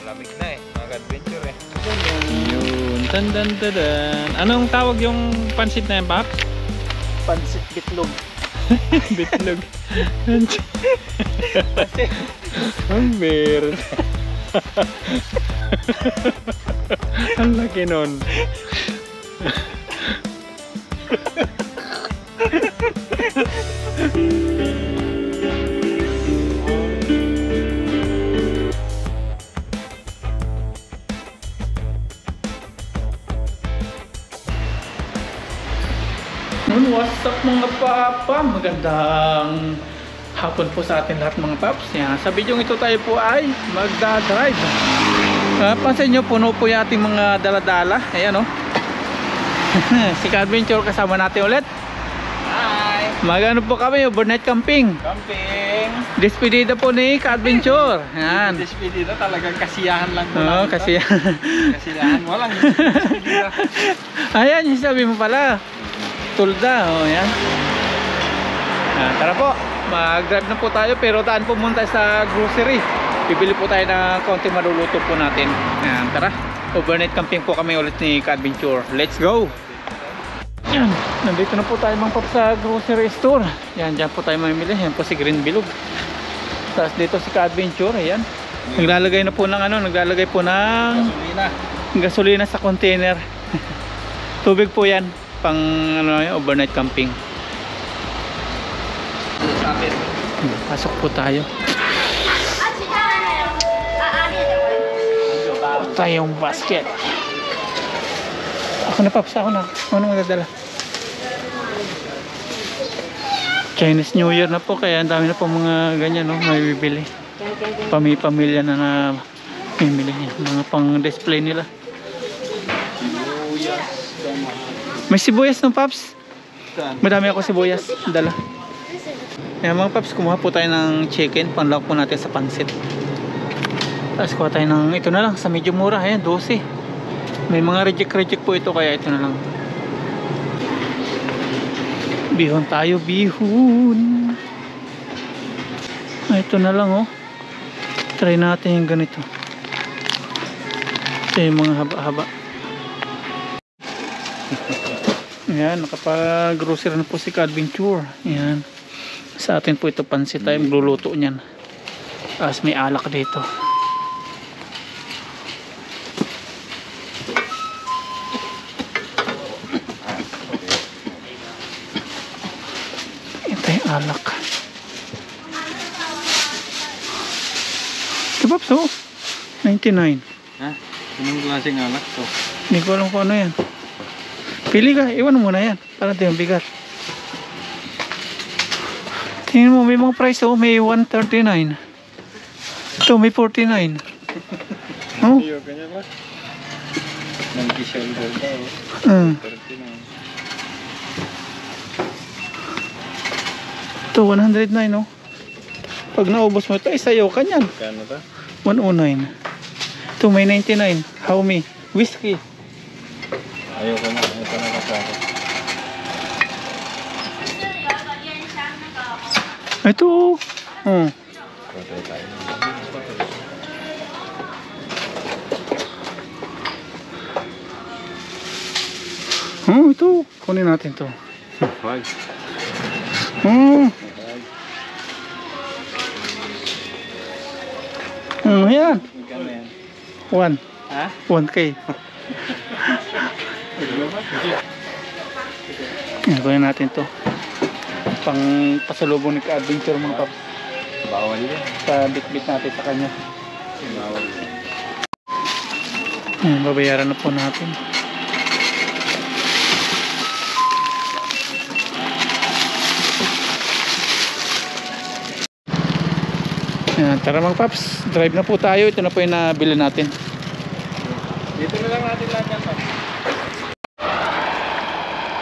Malamig na eh, mga adventure eh. Yun, tandan tadan. Anong tawag yung pansit na yan, Pap? Pansit bitlog. Bitlog. Ang meron. Ang laki nun. What's up mga papa? Magandang hapon po sa atin lahat mga paps. Yan. Sa video ito tayo po ay magdadrive. Pansin nyo, puno po yung ating mga daladala. Ayan o. Si Ka-Adventure kasama natin ulit. Hi! Magano po kami, overnight camping. Camping! Despedida po ni Ka-Adventure. Yan. Despedida talagang kasiyahan lang po. Oo, kasiyahan. Kasiyahan mo lang. Despedida. Ayan, yung sabi mo pala. Tulda, oh, yan. Tara po, mag-drive na po tayo pero daan po muna sa grocery. Bibili po tayo ng konting maluluto po natin. Yan, tara. Overnight camping po kami ulit ni Ka-Adventure. Let's go! Yan, nandito na po tayo mga pop sa grocery store. Yan, dyan po tayo mamimili. Yan po si Green Bilog. Tapos dito si Ka-Adventure, ayan. Naglalagay na po ng ano, naglalagay po ng gasolina sa container. Tubig po yan. Pang ano, overnight camping. Pasok po tayo. Tayong basket. Ako na paps, ako na. Ano magdadala? Chinese New Year na po kaya ang dami na po mga ganyan no, may bibili. Pamilya na bibili niya. Mga pang display nila. May sibuyas no paps? Madami ako sibuyas dala. Yan mga paps, kumuha po tayo ng chicken. Panlawak po natin sa pansit. Tapos kuha tayo ng ito na lang sa medyo mura. Ayan 12. May mga reject po ito kaya ito na lang. Bihon tayo, bihon. Ito na lang oh. Try natin yung ganito. Ito yung mga haba-haba. Ayan, nakapag-grocery na po si Ka-Adventure. Ayan. Sa atin po ito pansit tayo, magluluto niyan. Tapos may alak dito. Ito yung alak. Kebab to? 99. Ha? Anong klaseng alak to? Hindi ko alam kung ano yan. Pili ka, iwan mo na yan. Para ito yung bigat. Tingnan mo, may mga price oh. May 139. Ito, may 49. Oh? Iyo, kanya ba? Monkey shoulder daw. 39. Ito, 109 oh. Pag naubos mo ito, isayaw ka nyan. Kano ba? 109. Ito, may 99. How me? Whiskey. Ayoko na. Ito na kasama. Ito oh. Oh. Oh, ito. Kunin natin to. Wag. Oh. Oh, yan. Magkano yan? 1. Ha? 1K. Gawin natin to pang pasalubong ni Ka-Adventure mga paps. Bawal yan. Sa bit-bit natin sa kanya. Bawal yan. Babayaran na po natin. Tara mga paps, drive na po tayo. Ito na po yung nabili natin. Dito na lang natin lahat yan, Paps.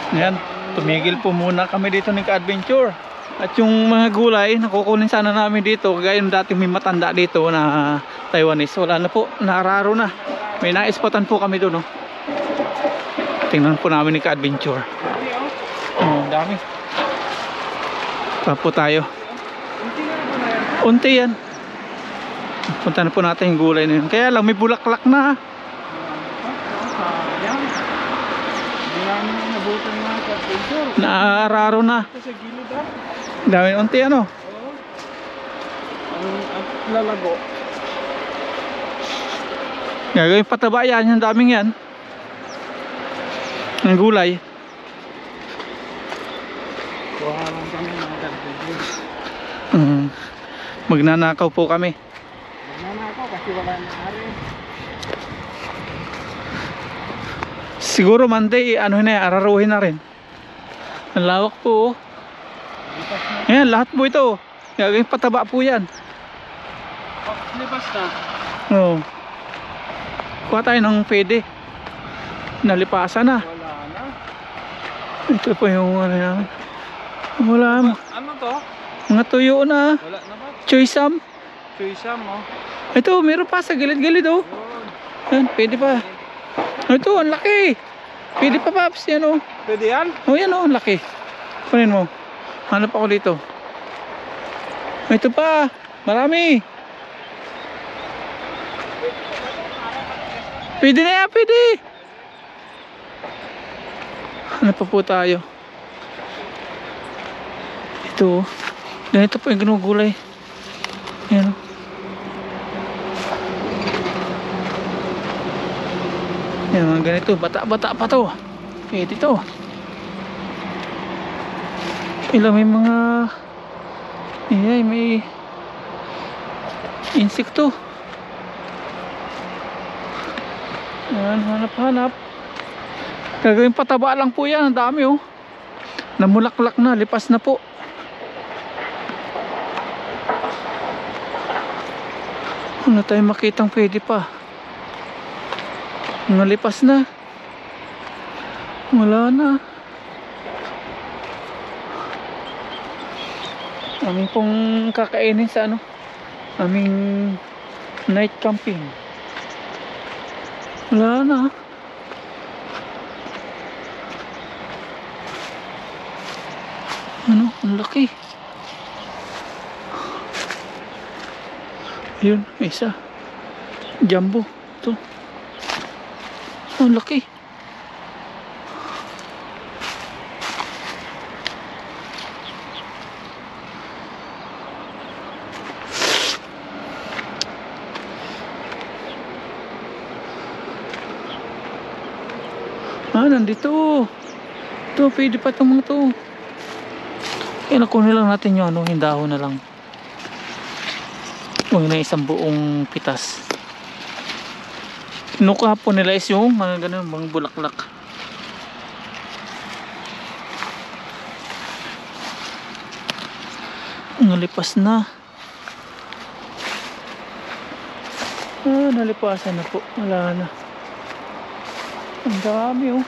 Ayan, tumigil po muna kami dito ni Ka-Adventure. At yung mga gulay, nakukunin sana namin dito. Kagaya yung dati may matanda dito na Taiwanese. Wala na po, naararo na. May naispatan po kami doon. No? Tingnan po namin ni Ka-Adventure. Dami. Pa po tayo. Unti yan. Punta na po natin yung gulay na yun. Kaya lang may bulaklak na. Sayang. Hindi namin nabutan mga ka-adventure. Naararo na. Ito sa gilid ah. Dami unti ano. Oo. Ang lalago. Gagawin pataba yan. Yung daming yan. Ang gulay. Kuha lang kami mga ka-adventure. Magnanakaw po kami. Magnana ako kasi wala nang ari. Siguro Monday, ano na yan, araruhin na rin. Ang lawak po. Lipas na. Ayan, lahat po ito. Gagawin pataba po yan. Lipas na. Oo. Kuha tayo ng pwede. Nalipasan na. Wala na. Ito po yung ano namin. Wala mo. Ano to? Mga tuyo na. Wala na ba? Choysam. Choysam oh. Ito, meron pa sa gilid-gilid oh. Yun. Yan, pwede pa. Ito, ang laki. Pwede pa paps, yan oh. Pwede yan? Oh, yan oh, ang laki. Kunin mo. Hanap ako dito. Ito pa. Marami. Pwede na yan, pwede. Hanap pa po tayo. Ito. Ganito po yung ginugulay. Yan. Yan mga ganito. Bata-bata pa to. Pwede to. Ilang may mga may insekto. Yan, hanap-hanap. Gagawin pataba lang po yan. Ang dami oh. Namulaklak na. Lipas na po. Ano tayo makitang pwede pa? Nalipas na. Wala na. Aming pong kakainin sa ano? Aming night camping. Wala na. Ano? Ang laki. Ayun, may isa. Jumbo. Ito. Ang laki. Nandito. Ito, pwede pa itong mga ito. Kaya nakunin lang natin yung ano, yung dahon na lang. Huwag na isang buong pitas. Kinukuha po nila is yung mga ganun, mga bulaklak. Nalipas na. Nalipasan na po. Wala na. Ang dami oh.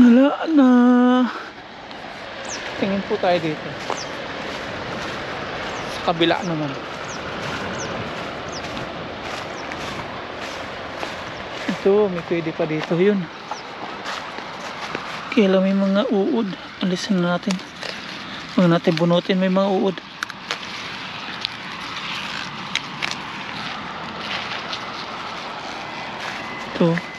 Wala na. Tingin po tayo dito. Sa kabila naman. Ito, may pwede pa dito yun. Kaya may mga uod. Alisin na natin. Huwag natin bunutin, may mga uod. Ito.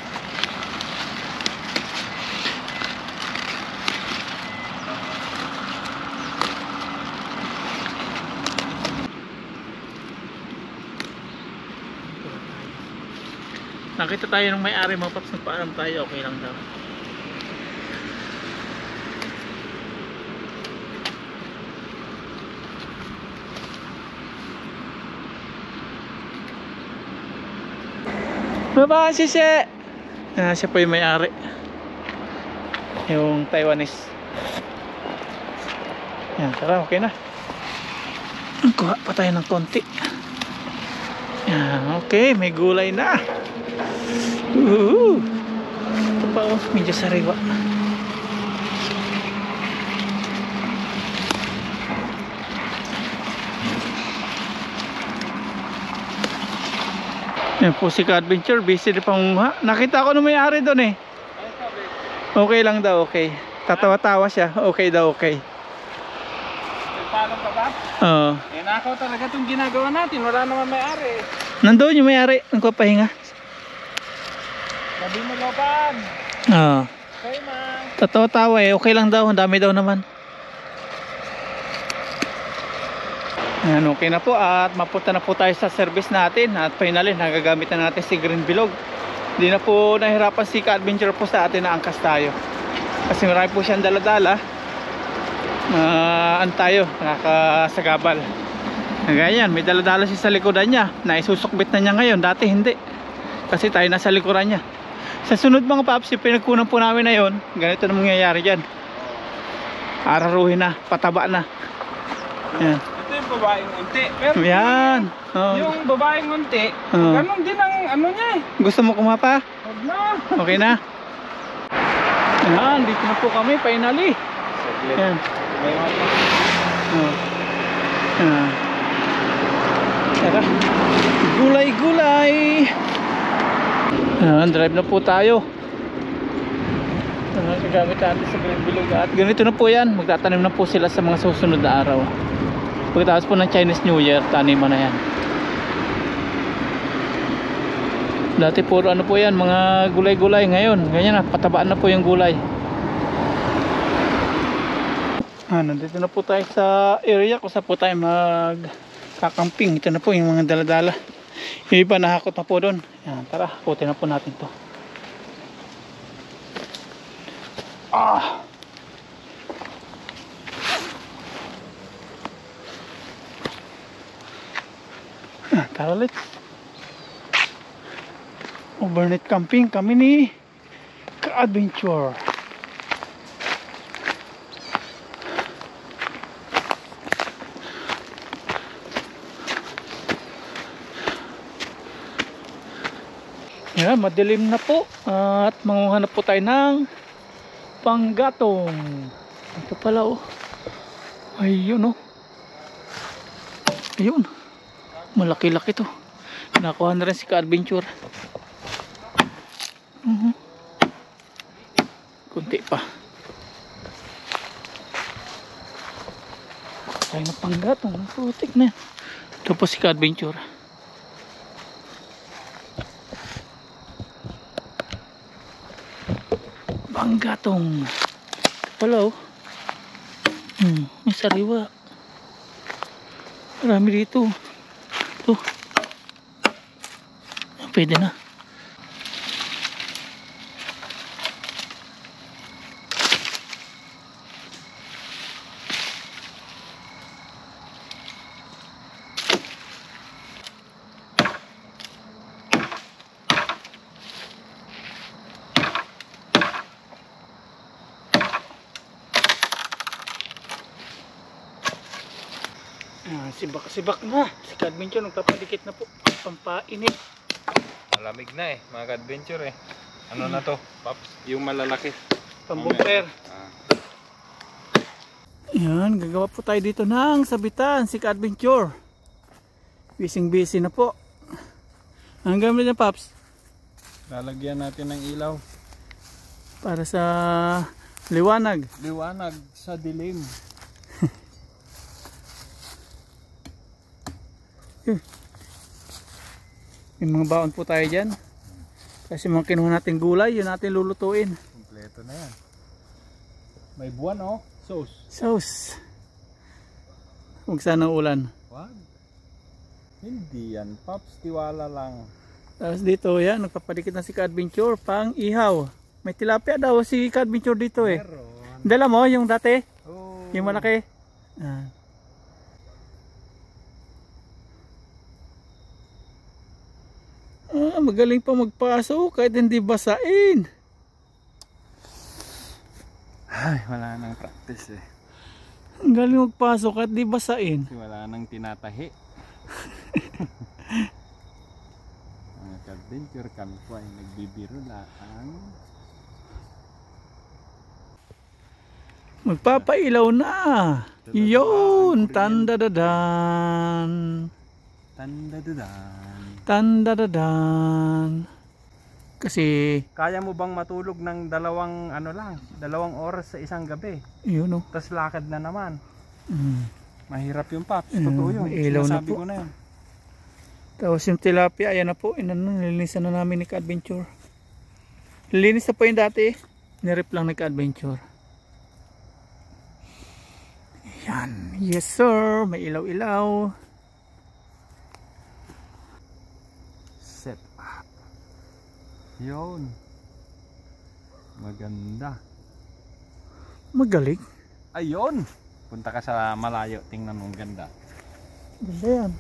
Nakita tayo ng may-ari, mga paps, nagpaalam tayo, okay lang daw. Baba, sisi! Siya po yung may-ari. Yung Taiwanese. Yan, tara, okay na. Kuha pa tayo ng konti. Yan, okay, may gulay na. Ito pa oh, medyo sariwa. Yan po si Ka-Adventure, busy na pangunguha. Nakita ko na may-ari doon eh. Okay lang daw, okay. Tatawa-tawa siya. Okay daw, okay. Nagpalong ka ba? Oo. Eh, nakaw talaga itong ginagawa natin. Wala naman may-ari. Nandoon yung may-ari. Ang papahinga. Sabi mo, Loban. Oo. Okay, man. Tatawa-tawa eh. Okay lang daw. Ang dami daw naman. Ayan, okay na po. At mapunta na po tayo sa service natin. At finally, nagagamit na natin si Green Bilog. Hindi na po nahirapan si Ka-Adventure po sa atin na angkas tayo. Kasi marami po siyang dala-dala. Tayo, nakakasagabal. Ganyan, may dala-dala siya sa likodan niya. Naisusukbit na niya ngayon. Dati hindi. Kasi tayo nasa likuran niya. Sa sunod mga paps, yung pinagkunan po namin na yun, ganito na mangyayari dyan. Araruhin na, pataba na. Yan. Ito yung babaeng unti. Pero Yan. Oh. yung babaeng unti, Oh. ganun din ang ano niya eh. Gusto mo kumapa? Huwag na. Okay na? Yan, dito na po kami, finally. Yan. May mga Oh. Yan. Tara. Gulay-gulay. Yan, drive na po tayo. Gagamit natin sa Green Bilog. At ganito na po yan. Magtatanim na po sila sa mga susunod na araw. Pagkatapos po ng Chinese New Year, taniman na yan. Dati puro ano po yan, mga gulay-gulay. Ngayon, ganyan na, patabaan na po yung gulay. Nandito na po tayo sa area kung saan po tayo magkakamping. Ito na po yung mga dala-dala. Yung iba nahakot na po doon. Yan, tara, putin na po natin to. Tara, let's overnight camping kami ni Ka-Adventure. Yan, madilim na po at mangunghanap po tayo ng panggatong. Ito pala oh. Ayun oh. Ayun. Malaki-laki to. Nakuha na rin si Ka-Adventure. Kunti pa. Tayo na panggatong. Putik na yan. Ito po si Ka-Adventure. Panggatong. Ito pala oh. May sariwa. Marami dito. Ito. Pwede na. Sibak-sibak na. Si Ka-Adventure nagpapadikit na po. Pampainit. malamig na eh, mga Ka-Adventure eh. Ano na to, Paps? Yung malalaki. Pambumper. Yan, gagawa po tayo dito ng sabitan si Ka-Adventure. Busy na po. Ang gamit niya, Paps? Lalagyan natin ng ilaw. Para sa liwanag. Liwanag sa dilim. May mga baon po tayo dyan. Kasi mga kinuha natin gulay, yun natin lulutuin. Kompleto na yan. May buwan oh. Sauce. Huwag sana ulan. Wag. Hindi yan, Paps. Tiwala lang. Tapos dito, yan, nagpapadikit na si Ka-Adventure pang ihaw. May tilapia daw si Ka-Adventure dito eh. Meron. Dala mo yung dati? Oh. Yung malaki? Magaling pa magpaso kahit hindi basain. Ay, wala nang practice eh. Ang galing magpaso kahit di basain. Kasi wala nang tinatahi. Mga Ka-Adventure, kami po ay nagbibiro lang. Magpapailaw na. Yun, tandadadan. Tandadadan. Tandadadan. Kasi Kaya mo bang matulog ng dalawang oras sa isang gabi? yun no. Tapos lakad na naman. Mm. Mahirap yung Paps. Mm, Totoo yun. may ilaw na Sinasabi po. ko na yun. Tapos yung tilapia, ayan na po, nilinisan na namin ni Ka-Adventure. Linis na po yung dati, nirip lang ni Ka-Adventure. Ayan, yes sir, may ilaw-ilaw. Set up. Yun. Maganda. Magaling. Ayun. Punta ka sa malayo. Tingnan mo, ganda. Ganda yan.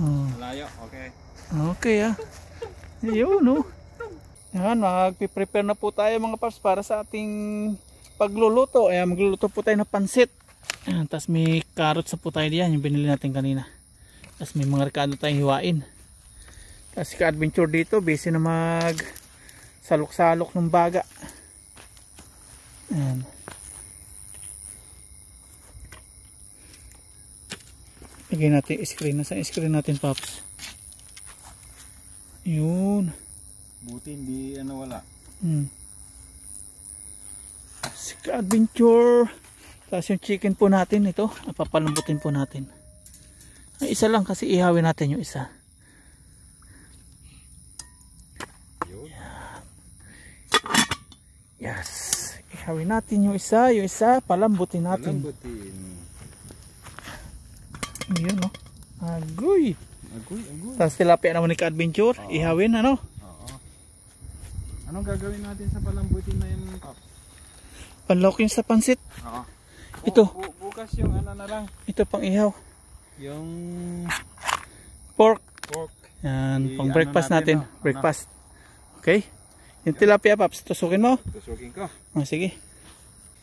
Oh. Malayo, okay. Okay ah. Yun no. Yan, magpiprepare na po tayo mga paps para sa ating pagluluto. Ayan, magluluto po tayo ng pansit. Ayan, tapos may carrots na po tayo diyan, yung binili natin kanina. Tapos may mga rekado tayong hiwain. Tapos si Ka-Adventure dito, busy na mag salok-salok ng baga. Ayan. Lagay natin screen. Nasaan screen natin, Pops? Yun. Buti hindi wala. Si Ka-Adventure. Tapos yung chicken po natin ito, papalambutin po natin. Ay, isa lang kasi ihawin natin yung isa. Yun. Yes. Ihawin natin yung isa palambutin natin. Palambutin. Yun no. Agoy. Agoy. Tapos tilapia naman ni Ka-Adventure, ihawin ano. Oo. Anong gagawin natin sa palambutin na yun, Paps? Panlawak yung sa pansit. Oo. Ito. Bukas yung na lang. Ito pang ihaw. Yung Pork. pork. Yan, pang breakfast natin, natin. Breakfast. Okay. Yung tilapia, Paps, tusukin mo. Tusukin ko. Oh, sige.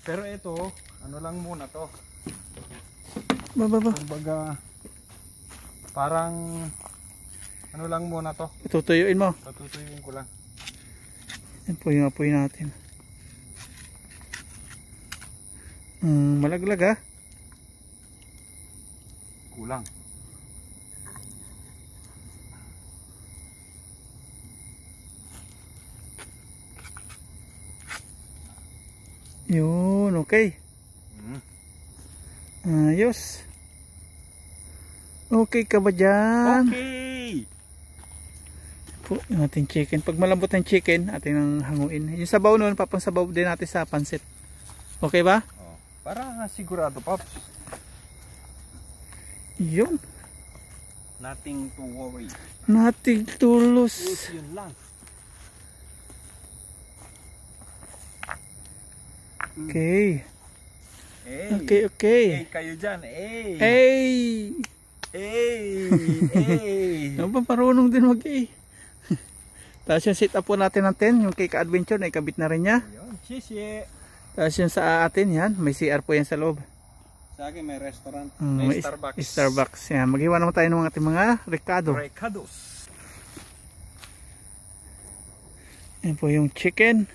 Pero ito, lang muna to. Baba. Kumbaga, parang lang muna to. Tutuyuin mo. Patutuyuin ko lang. Yan po yung apoy natin. Malaglag ha. Kulang. Yun, okay. Ayos. Okay ka ba dyan? Okay. Po, yung ating chicken. Pag malambot ng chicken, ating nang hanguin. Yung sabaw nun, papang-sabaw din natin sa pansit. Okay ba? Oh, para sigurado, Pops. Yun. Nothing to worry. Nating tulos. Yun lang. Okay. Hey. Okay. Hey kayo dyan. Hey. Hey! Hey. Hey. Ano ba, marunong din mag-eh. Tapos yung sit up po natin ng 10, yung kay Ka-Adventure, naikabit na rin niya. Ayun, shishi. Tapos yung sa atin, yan, may CR po yan sa loob. Sa akin may restaurant. May Starbucks. Starbucks. Yan, maghiwa naman tayo ng ating mga rekado. Recados. Yan po yung chicken.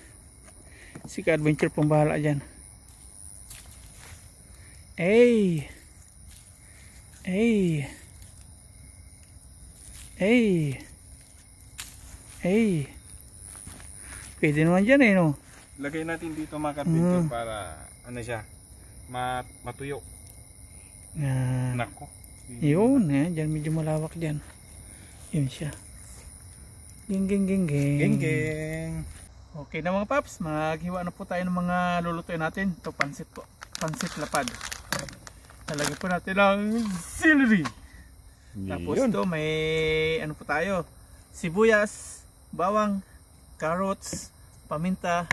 Si Ka-Adventure pong bahala dyan. Hey! Hey! Hey! Hey! Pwede naman dyan eh, no? Lagay natin dito mga kapityo para siya matuyo. Yan. Nako. Yun, dyan medyo malawak dyan. Yun siya. Ging. Geng. Okay na mga paps, maghiwa na po tayo ng mga lulutuin natin. Ito pansit po. Pansit lapad. Talagyan po natin ng celery. Tapos ito may ano po tayo. Sibuyas, bawang, carrots, paminta,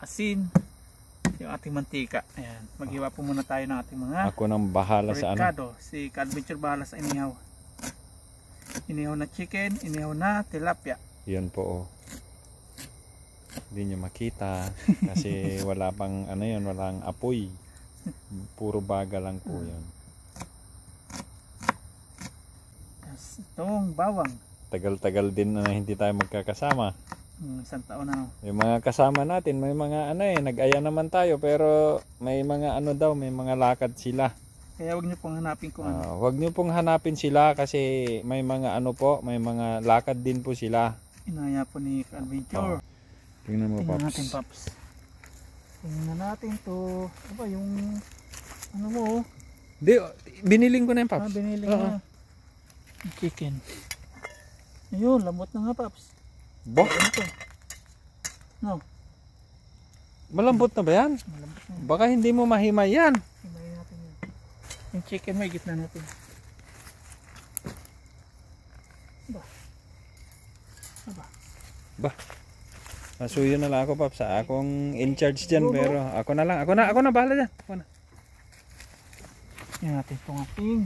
asin, yung ating mantika. Ayan, maghiwa po muna tayo ng ating mga Ako nang bahala sa recado. Si Ka-Adventure bahala sa inihaw. Inihaw na chicken, inihaw na tilapia. Yan po. Hindi nyo makita kasi wala pang walang apoy. Puro baga lang po yan. Itong bawang. Tagal-tagal din na hindi tayo magkakasama. Isang taon na. Yung mga kasama natin, may mga nag-aya naman tayo pero may mga may mga lakad sila. Kaya wag niyo pong hanapin kung ano. Wag niyo pong hanapin sila kasi may mga may mga lakad din po sila. Inaya po ni Adventure. Tingnan mo, Tingnan Paps. natin, Paps. Tingnan natin to. Ano ba yung ano mo? Di, biniling ko na yung Paps. Binili Oo. na. Yung chicken. Ayun, lamot na nga, Paps. Bo, Ano to? No, malambot na ba yan? malambot na. Baka hindi mo mahimay yan. Himayin natin yun. Yung chicken may gitna natin. Ba? Masuyo na lang ako, Paps. Akong in charge dyan, pero ako na lang. Ako na, bahala dyan. Ako na. Yan natin itong ating.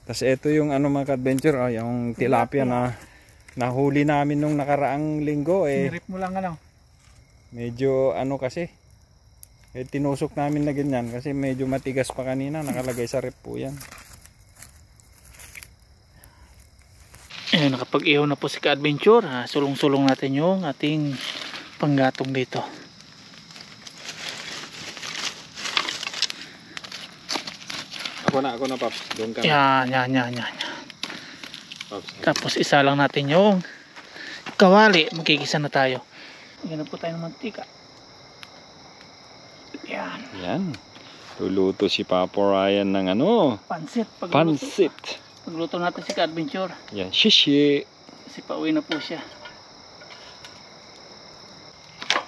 Tapos ito yung ano mga ka-adventure, yung tilapia na nahuli namin nung nakaraang linggo. Sinirip mo lang ano. Medyo ano kasi, tinusok namin na ganyan kasi medyo matigas pa kanina. Nakalagay sa rep po yan. Ayan, nakapag-ihaw na po si Ka-Adventure. Sulong-sulong natin yung ating panggatong dito. Ako na, Paps. Doon ka Yan. Paps. Tapos isa lang natin yung kawali. Magkikisa na tayo. Yan na po tayo ng mantika. Yan. Yan. Luluto si Papa Ryan ng ano? Pansit. Pansit. Pagluto natin si Ka-Adventure. Yan, shishi. Kasi pauwi na po siya.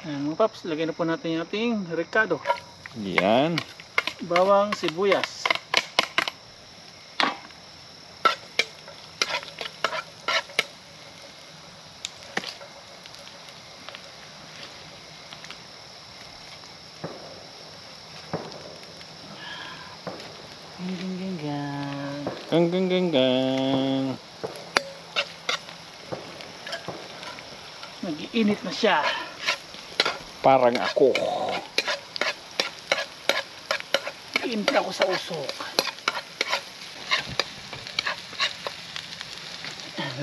Ayan mga paps, lagay na po natin yung ating ricado. Yan. Bawang sibuyas. Gang. Nag-iinit na siya. Parang ako. Nag-iinit ako sa usok.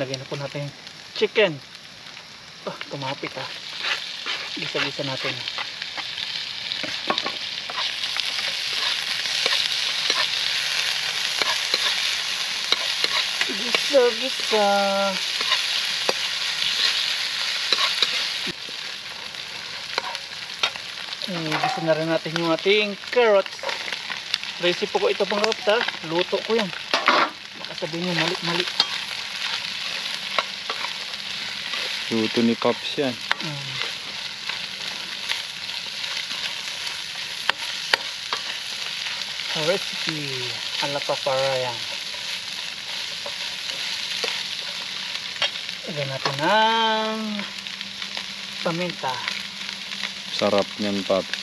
Lagyan na po natin chicken. Tumapit ha. Gisa-gisa natin. Gisa-gisa. Gisa na rin natin yung ating carrots. Recipe ko ito pang carrots ha. Luto ko yan. Baka sabihin nyo mali-mali. Luto ni Pops yan. Recipe ala Papa Ryan. Lagyan natin ng paminta. Sarap niyan, Pops.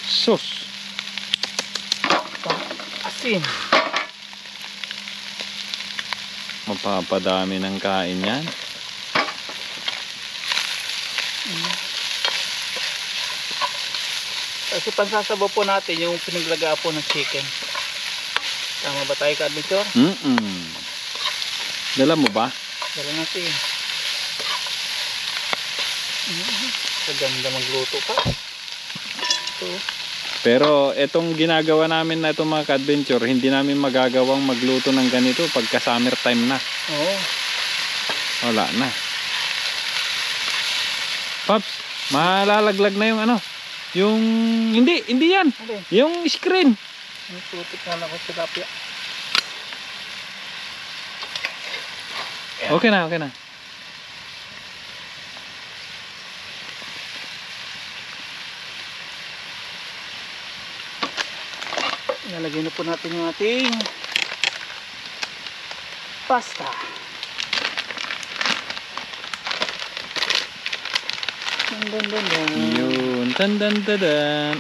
Sus. Asin. Mapapadami ng kain yan. Kasi pansasabaw po natin yung pinaglaga po ng chicken. Tama ba tayo, Ka-Adventure? Dala mo ba? Dala natin. Kaganda magluto pa. Ito. Pero itong ginagawa namin na itong mga ka-adventure, hindi namin magagawang magluto ng ganito pagka summer time na. Oo. Wala na. Pops, malalaglag na yung ano. Yung hindi yan. Okay. Yung screen. Ang tutik na lang ko sa tilapia. Okay na. Ilalagay na po natin yung ating pasta. Yun. Tandan.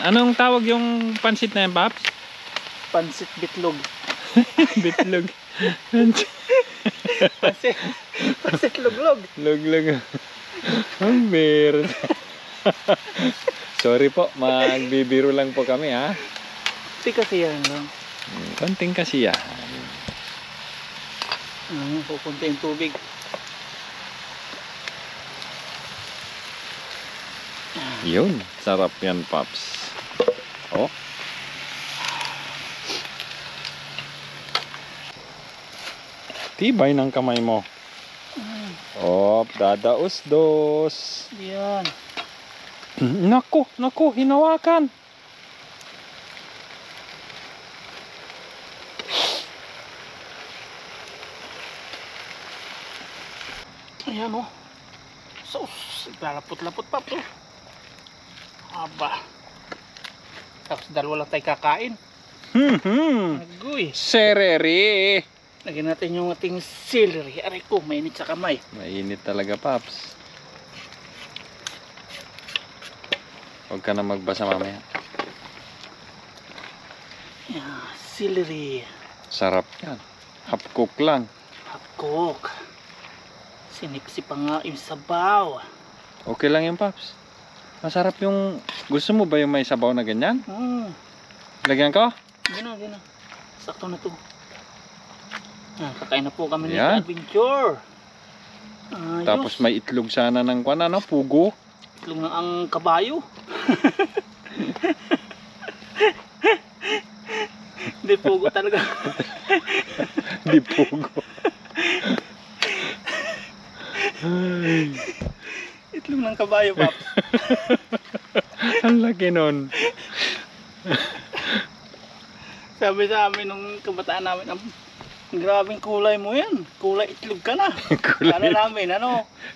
Anong tawag yung pansit na yan, Pops? Pansit bitlog. Bitlog. Pansit luglog. Luglog. Ang weird. Sorry po, magbibiro lang po kami ha. Hindi kasi yan lang. Konting kasi yan. Pupunta yung tubig. Yun, sarap yan, Pops. Oh. Tibay ng kamay mo. Op, dadaos-dos. Yan. Naku, hinawakan. Ayan o. So, lalapot-lapot pa po. Aba. Tapos dalawa lang tayo kakain. Agoy. Sereri. Lagyan natin yung ating celery. Aray ko, mainit sa kamay. Mainit talaga, Paps. Huwag ka na magbasa mamaya. Yan, celery. Sarap yan. Half cook lang. Hapkok. Sinipsip pa nga yung sabaw. Okay lang yung Paps. Masarap yung... Gusto mo ba yung may sabaw na ganyan? Lagyan ko? Gina. Sakto na to. Kakain na po kami ni Yan. Adventure. Ayos. Tapos may itlog sana ng kwan, ano? Pugo. Itlog na ang kabayo. Hindi pugo talaga. Di pugo. Itlog ng kabayo, Paps. Ang laki nun. Sabi sa amin nung kabataan namin, ang grabing kulay mo yan. Kulay itlog ka na. Kala namin,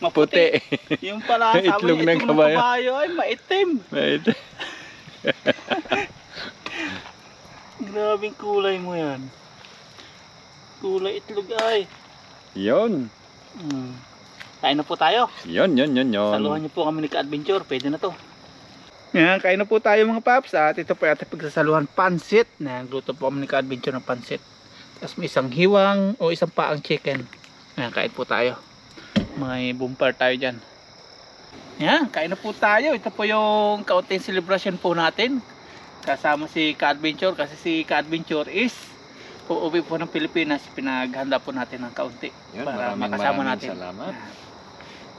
maputi. Puti. Yung pala, sabi Itlog niya, ng itlog ng kabayo. kabayo ay maitim. Wait. Grabing kulay mo yan. Kulay itlog ay. Yun. Kain na po tayo. Yun. Saluhan niyo po kami ni Ka-Adventure. Pwede na to. Yan, kain na po tayo mga paps. At ito po ating pagsasaluhan pansit. Nagluto po kami ni Ka-Adventure ng pansit. Tapos may isang hiwang o isang paang chicken. Yan, kain po tayo. May bumper tayo dyan. Yan, kain na po tayo. Ito po yung kaunting celebration po natin. Kasama si Ka-Adventure. Kasi si Ka-Adventure is uuwi po ng Pilipinas. Pinaghanda po natin ng kaunti. Yun, para makasama natin. Salamat.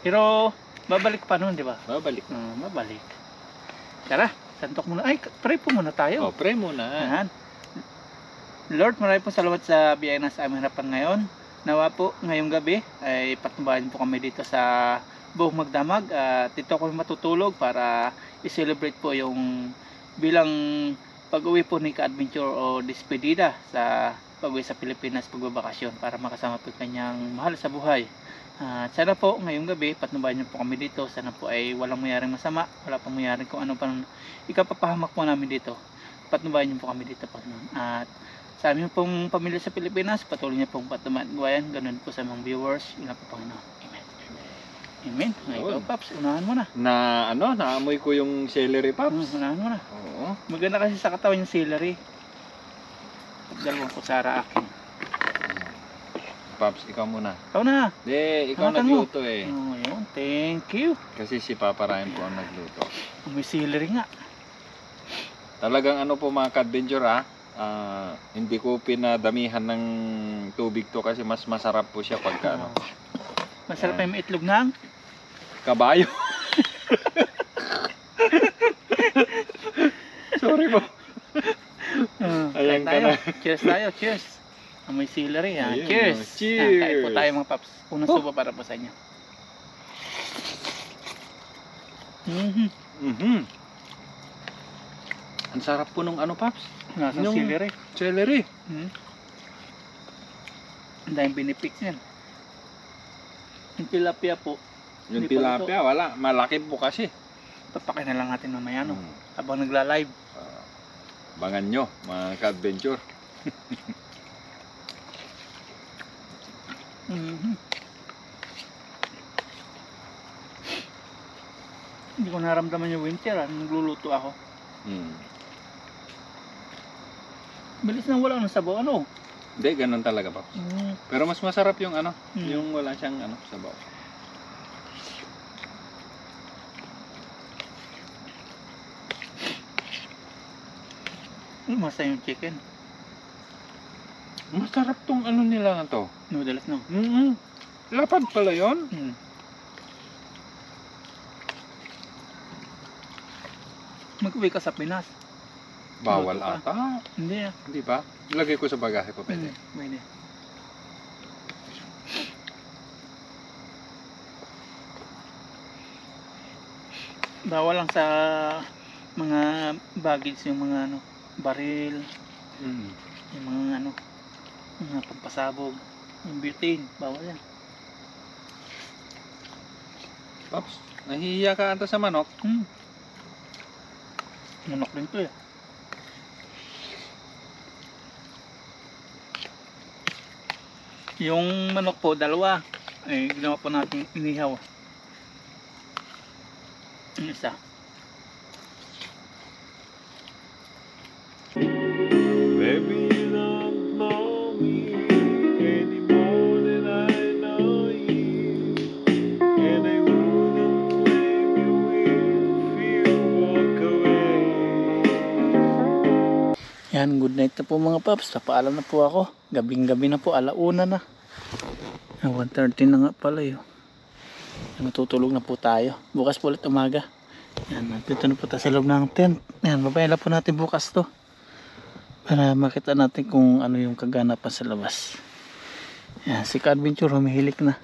Pero babalik pa nun, di ba? Babalik. Babalik. Tara, santok muna. Ay, pray po muna tayo. Oh, pray muna. Ayan. Lord, maraming po salamat sa biyaya na sa aming harapan ngayon. Nawa po, ngayong gabi ay patnubayan po kami dito sa Buong Magdamag. At dito kami matutulog para i-celebrate po yung bilang pag-uwi po ni Ka-Adventure o despedida sa pag-uwi sa Pilipinas, pagbabakasyon para makasama po kanyang mahal sa buhay. At sana po ngayong gabi patnubayan niyo po kami dito. Sana po ay walang mayroong masama, wala pang mayroong kung ano pang ikapapahamak po namin dito. Patnubayan niyo po kami dito, Panginoon. At sa aming pong pamilya sa Pilipinas, patuloy niyo pong patnubayan. Ganun po sa mga viewers. Yun na po, Panginoon. Amen. Amen. Ngayon, Paps, unahan mo na. Naamoy ko yung celery, Paps. Unahan mo na. Oo. Maganda kasi sa katawan yung celery. Dalawang kutsara akin. Paps, ikaw muna. Ikaw na. Hindi, ikaw Hawakan mo. nagluto eh. Oh, yun. Thank you. Kasi si Papa Ryan po ang nagluto. May celery nga. Talagang ano po mga Ka-Adventure hindi ko pinadamihan ng tubig to kasi mas masarap po siya pagka ano. Masarap pa yung may itlog ng Kabayo. Sorry po. Ayan ka tayo. na. Cheers tayo. Cheers. May celery. Ayun, Cheers. cheers. Kain po tayo mga paps. Unang subo para po sa inyo. Ang sarap po nung ano, Paps? Nasa Yung celery. Celery. Ang daming benefits yan. Yung tilapia po. Yung Hindi pa tilapia, wala. Malaki po kasi. Tapakin na lang natin mamaya habang nagla-live. Bangan nyo, mga Ka-Adventure. Hindi ko naramdaman yung winter nagluluto ako. Bilis nang wala ng sabaw Hindi, ganun talaga, Paps. Pero mas masarap yung ano, yung wala siyang sabaw. Masa yung chicken. Masarap tong ano nila na to. Noodles Lapad pala yun. Mag-uwi ka sa Pinas. Bawal Luto ka. ata. Hindi Hindi ba? Lagay ko sa bagahe ko, pwede. Pwede. Bawal lang sa mga baggage yung mga ano, baril, yung mga ano, mga pampasabog, yung butane, bawal yan. Pops, nahihiya ka ata sa manok. Manok din to eh. Yung manok po, dalawa. Eh, ginawa po natin inihaw. Yung isa. Baby, you don't know me any more than I know you, and I wouldn't blame you if you walk away. Yan, good night na po mga paps. Napaalam na po ako. Gabing-gabi na po, alauna na. 1:30 na nga pala yun. Natutulog na po tayo. Bukas po ulit umaga. Yan, nandito na po tayo sa loob ng tent. Yan, babayala po natin bukas to. Para makita natin kung ano yung kaganapan sa labas. Yan, si Ka-Adventure humihilik na.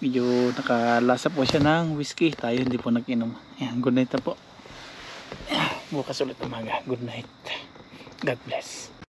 Medyo nakalasa po siya ng whiskey. Tayo hindi po nag-inom. Yan, good night na po. Yan, bukas ulit umaga. Good night. God bless.